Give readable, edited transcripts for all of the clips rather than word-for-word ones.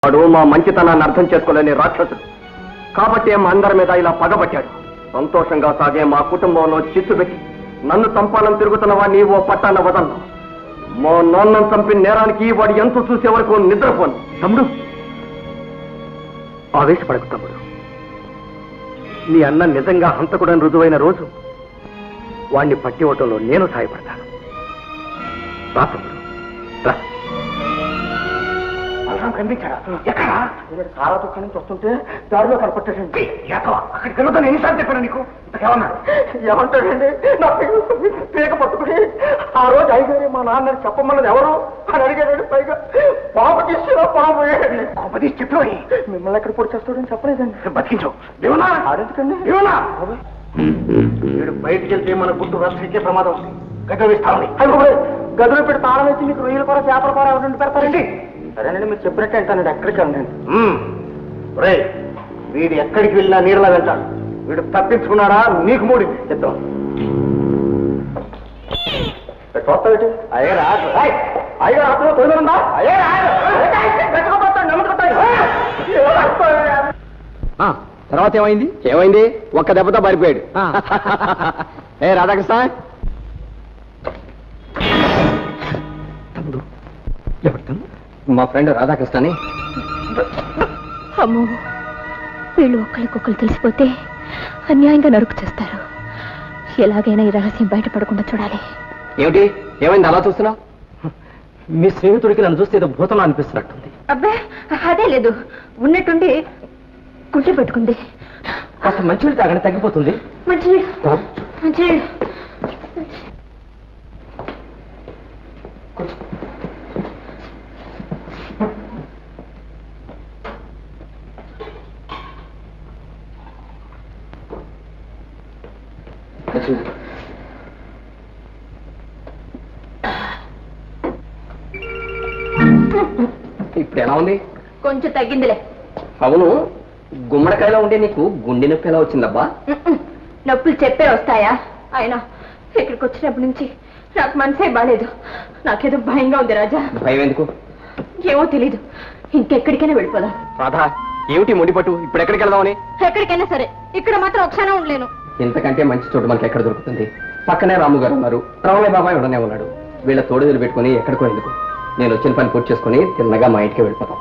వాడు మా మంచితనాన్ని అర్థం చేసుకోలేని రాక్షసుడు కాబట్టి మా అందరి మీద ఇలా పగబట్టాడు. సంతోషంగా సాగే మా కుటుంబంలో చిచ్చు పెట్టి నన్ను చంపాలని తిరుగుతున్న వాడిని ఓ పట్టాన వదలను. మా నాన్నను చంపిన నేరానికి వాడు ఎంత చూసే వరకు నిద్రపోను. తమ్ముడు, ఆవేశపడకు తమ్ముడు. నీ అన్న నిజంగా హంతకుడని రుజువైన రోజు వాణ్ణి పట్టివ్వటంలో నేను సహాయపడతాను. రా తమ్ముడు, రా. కనిపించారా? ఎక్కడ? సారా దుఃఖం నుంచి వస్తుంటే దారిలో కనపట్టండి. అక్కడికి వెళ్ళొద్దని ఎన్నిసార్లు చెప్పాను నీకు? ఇంతకేమన్నాడు? ఏమంటాడండి? నా పీక పట్టుకుని ఆ రోజు అయ్యగారి మా నాన్నని చెప్పమన్నది ఎవరు అని అడిగాడు. పైగా పాప తీసిన పాప తీసి చెప్పు. మిమ్మల్ని ఎక్కడ పొడి చేస్తాడని చెప్పలేదండి. బతికించు. దేవనా ఆడెందుకండి? దేవనా వీడు బయటికి వెళ్తే మన గుట్టు రాష్ట్రీకే ప్రమాదం ఉంది. గదిలో వేస్తామని గదిలో పెట్టి తాళం వేసి మీకు రొయ్యల కూర చేపల కూర ఎవరు పెడతారండి? సరేనండి, మీరు చెప్పినట్టే అంటానండి. ఎక్కడికి వెళ్ళండి. రే, వీడు ఎక్కడికి వెళ్ళినా నీడలా వెళ్తాడు. వీడు తప్పించుకున్నాడా నీకు మూడి చెప్తాం. చూస్తావేటి? అయ్యా అయ్యా ఆటలో తోలుందా? తర్వాత ఏమైంది? ఏమైంది? ఒక్క దెబ్బతో పారిపోయాడు. ఏ రాధాకృష్ణ, తమ్ముడు ఎవరు? మా ఫ్రెండ్ రాధాకృష్ణ అని. అమ్మో, వీళ్ళు ఒక్కరికొక్కరు తెలిసిపోతే అన్యాయంగా నరుకు చేస్తారు. ఎలాగైనా ఈ రహస్యం బయటపడకుండా చూడాలి. ఏమిటి? ఏమైంది అలా చూస్తున్నావు? మీ స్నేహితుడికి నన్ను చూస్తే ఏదో భూతంలో అనిపిస్తున్నట్టుంది. అబ్బే, అదే లేదు, ఉన్నట్టుండి గుండె పెట్టుకుంది. కాస్త మంచినీళ్ళు తాగని తగ్గిపోతుంది. మంచినీళ్ళు మంచినీళ్ళు. ఇప్పుడు ఎలా ఉంది? కొంచెం తగ్గిందిలే. అవును, గుమ్మడికాయలో ఉండే నీకు గుండె నొప్పి ఎలా వచ్చిందబ్బా? నొప్పులు చెప్పే వస్తాయా? అయినా ఇక్కడికి వచ్చినప్పటి నుంచి నాకు మనసే బాలేదు. నాకేదో భయంగా ఉంది రాజా. భయం ఎందుకు? ఏమో తెలీదు. ఇంకెక్కడికైనా వెళ్ళిపోదాం. రాధా, ఏమిటి మొండిపట్టు? ఇప్పుడు ఎక్కడికి వెళ్దామని? ఎక్కడికైనా సరే, ఇక్కడ మాత్రం ఒకసారి ఉండలేను. ఇంతకంటే మంచి చోటు మనకి ఎక్కడ దొరుకుతుంది? పక్కనే రాము గారు ఉన్నారు, రామయ్య బాబాయ్ ఉండనే ఉన్నాడు. వీళ్ళ తోడుదలు పెట్టుకుని ఎక్కడికో ఎందుకు? నేను వచ్చిన పని పూర్తి చేసుకుని తిన్నగా మా ఇంటికి వెళ్ళిపోతాం.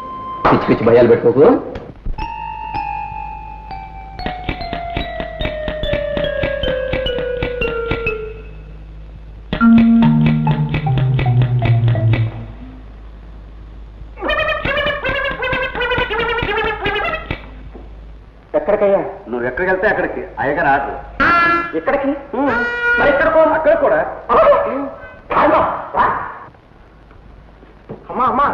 పిచ్చి పిచ్చి భయాలు పెట్టుకోకు. ఎక్కడికయ్యా? నువ్వు ఎక్కడికి వెళ్తే అక్కడికి. అయ్యగా రాదు. ఎక్కడికి? ఎక్కడికో అక్కడ కూడా. అమ్మా అమ్మా,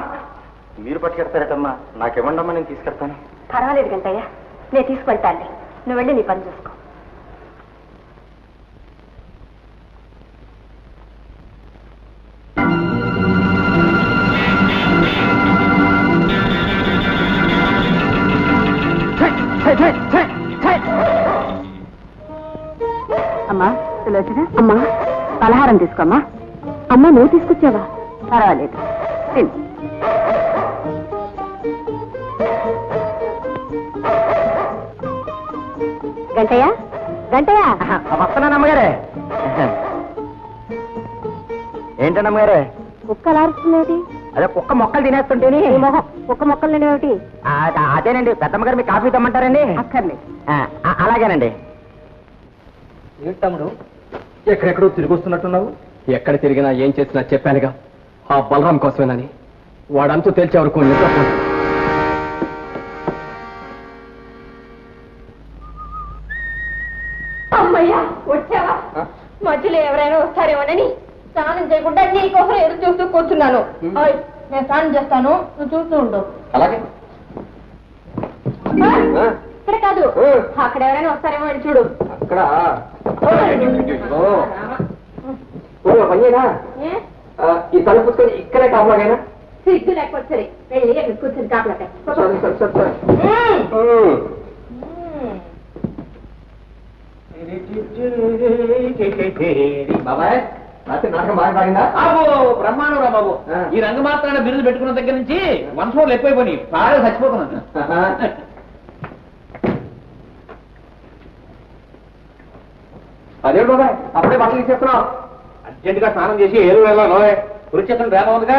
మీరు పట్టుకెడతారటమ్మా. నాకేమండమ్మా, నేను తీసుకెళ్తాను. పర్వాలేదు గంటయ్య, నేను తీసుకెళ్తాను. నువ్వు వెళ్ళి నీ పని చూసుకో. అమ్మా సులోచన, అమ్మా పలహారం తీసుకోమ్మా. అమ్మా నువ్వు తీసుకొచ్చావా? పర్వాలేదు, తిను. గంటయ్య గంటయ్య, వస్తున్నాను అమ్మగారే. ఏంటండి అమ్మగారే? కుక్క లారుస్తున్నది? అదే కుక్క మొక్కలు తినేస్తుంటేని. కుక్క మొక్కలు తినేమిటి? అదేనండి, పెద్దమ్మగారు మీ కాఫీ తెమ్మంటారండి? అక్కర్లేదు. అలాగేనండి. తమ్ముడు, ఎక్కడెక్కడో తిరిగి వస్తున్నట్టున్నావు? ఎక్కడ తిరిగినా ఏం చేసినా చెప్పానుగా, ఆ బలరాం కోసమేనని. వాడంతూ తేల్చే వరకు నిద్రపోను. అమ్మయ్యా, వచ్చావా? మధ్యలో ఎవరైనా వస్తారేమోనని స్నానం చేయకుండా నీకోసం ఎదురు చూస్తూ కూర్చున్నాను. నేను స్నానం చేస్తాను, నువ్వు చూస్తూ ఉండు. అలాగే. ఇక్కడ కాదు, అక్కడ ఎవరైనా వస్తారేమో అని చూడు. అక్కడ ఈ తల పుస్తకం ఇక్కడే కావాలైనా సిగ్గు లేకపోతే సరే, వెళ్ళి అక్కడ కూర్చొని కాపలాక. బాబాయ్, రాత్రి నాటకం బాగా సాగిందా? బ్రహ్మాండం రా బాబు. ఈ రంగమాత్రాన్ని బిరుదు పెట్టుకున్న దగ్గర నుంచి వంశంలో ఎక్కువైపోయి బాగా చచ్చిపోతున్నాను. అదే బాబాయ్ అప్పుడే బట్టలు ఇచ్చేస్తున్నావు. అర్జెంట్ గా స్నానం చేసి ఏరు వెళ్ళాను. కురుక్షేత్రం రేప ఉందిగా.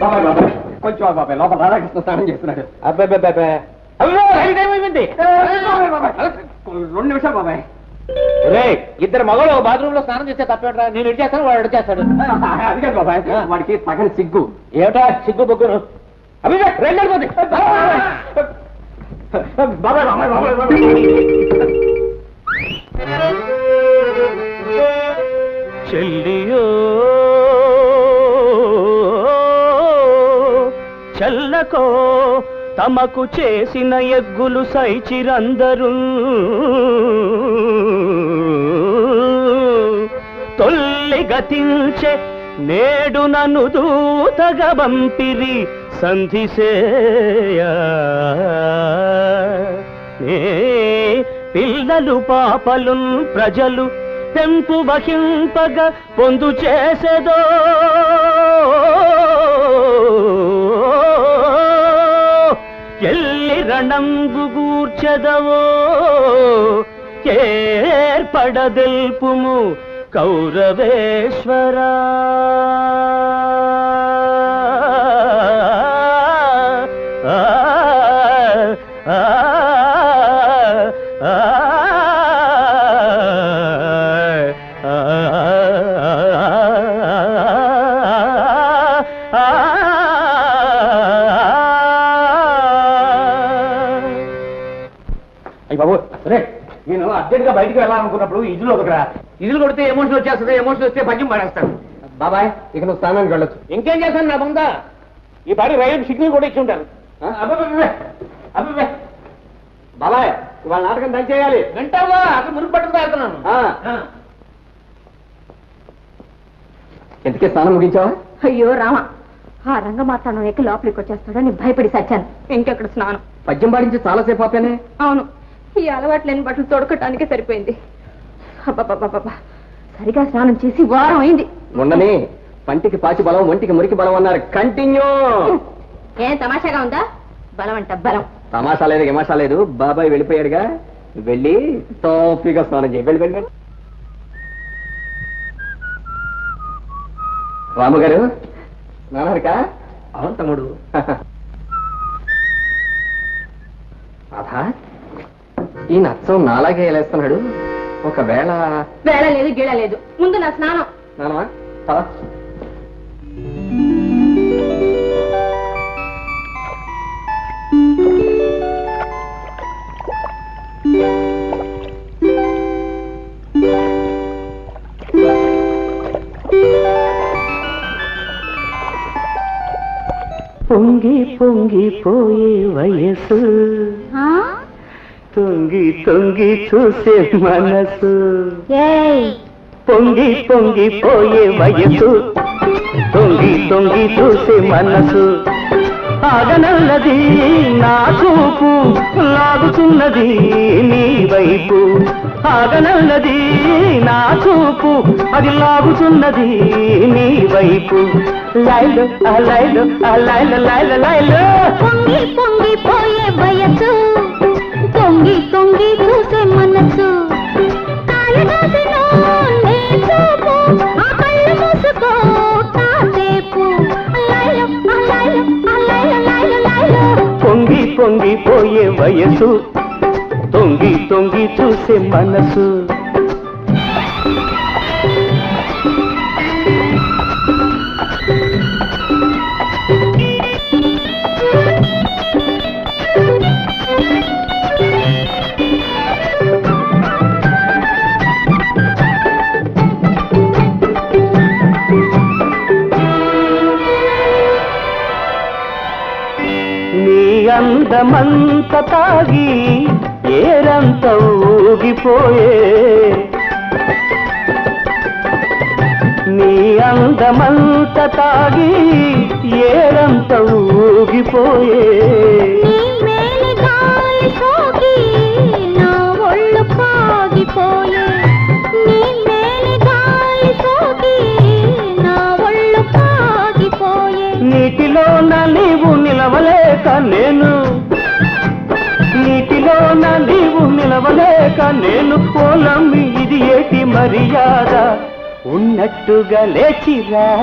బాబాయ్ బాబాయ్ కొంచెం బాబాయ్ లోపల రాధాకృష్ణ స్నానం చేస్తున్నాడు. అబ్బాయి అయిపోయింది. 2 నిమిషాలు బాబాయ్. ఇద్దరు మగవాళ్ళు బాత్రూమ్ లో స్నానం చేస్తే తప్పేట్రా. నేను ఎడి చేస్తాను, వాడు ఎడి చేస్తాడు. అది కాదు బాబాయ్, వాడికి తగని సిగ్గు. ఏమిటా సిగ్గు బొగ్గును? అభివే రెండు వెళ్ళిపోతుంది. బాబాయ్ బాబాయ్ బాబాయ్ చెల్లియో చల్లకో తమకు చేసిన ఎగ్గులు సైచిరందరు తొల్లి గతించే నేడు నన్ను దూతగా బంపిరి సంధిసేయ పిల్లలు పాపలు ప్రజలు తెంపు వహింపగ పొందు చేసేదో ఎల్లి రణంబు గూర్చెదవో ఏర్పడదెల్పుము కౌరవేశ్వరా. బాబు సరే, నేను అర్జెంట్ గా బయటికి వెళ్ళాలనుకున్నప్పుడు ఇజులు ఒకరా. ఇజులు కొడితే ఎమోషన్ వచ్చేస్తుంది, ఎమోషన్ వస్తే పద్యం పాడేస్తాను. బాబాయ్ ఇక నువ్వు స్నానానికి వెళ్ళొచ్చు. ఇంకేం చేస్తాను నా బొందా? ఈ పాడి రైలు సిగ్నల్ కూడా ఇచ్చి ఉంటాను. అబ్బాయి బాబాయ్ ఇవాళ నాటకం దంచేయాలి. వింటావా? అక్కడ మురుగు పట్టుకు తాగుతున్నాను. ఎందుకే స్నానం ముగించావా? అయ్యో రామ, ఆ రంగమార్తాండం ఎక్కి లోపలికి వచ్చేస్తాడని భయపడి సచ్చాను. ఇంకెక్కడ స్నానం? పద్యం పాడించి చాలాసేపు ఆపానే. అవును, ఈ అలవాటు లేని బట్టలు తొడకటానికే సరిపోయింది. అబ్బబ్బబ్బబ్బా, సరిగా స్నానం చేసి వారం అయింది. ఉండని పంటికి పాచి బలం, ఒంటికి మురికి బలం అన్నారు. కంటిన్యూ. ఏం తమాషాగా ఉందా? బలం అంట బలం. తమాషా లేదు గిమాషా లేదు. బాబాయ్ వెళ్ళిపోయాడుగా, వెళ్ళి టాఫీగా స్నానం చేయి. వెళ్ళి వెళ్ళి. రాముగారు నాన్నరికా? అవును తమ్ముడు. రాధా, ఈ నచ్చం నాలాగే వేలేస్తున్నాడు. ఒకవేళ వేళ లేదు గీళ లేదు, ముందు నా స్నానం. నానమా పొంగి పొంగిపోయే వయసు, తొంగి తొంగి చూసే మనసు. పొంగి పొంగిపోయే వయసు, తొంగి తొంగి చూసే మనసు. ఆగనల్లది నా చూపు, లాగుతున్నది నీ వైపు. ఆగనల్లది నా చూపు, అది లాగుతున్నది నీ వైపు. లైలు లైలు లైలు లైలు లైలు. పొంగి పొంగిపోయే వయసు, తొంగి తొంగి చూసే మనసు. కాళదాసును నీ చూపు, ఆ కళ్ళు మూసుకో కాసేపు. లైలు లైలు లైలు లైలు లైలు. పొంగి పొంగిపోయే వయసు, తొంగి తొంగి చూసే మనసు. నీ అందమంత తాగి ఏరంత ఊగిపోయే, నీ అందమంత తాగి ఏరంత ఊగిపోయే. నీ మేలి గాలి సోకి నా ఒళ్ళు కాగిపోయే. నీ మేలి గాలి నిలవలేక నేను, నీటిలోన నీవు నిలవలేక నేను, పోలమ్మి ఇది ఏటి మర్యాద, ఉన్నట్టుగా లేచిరా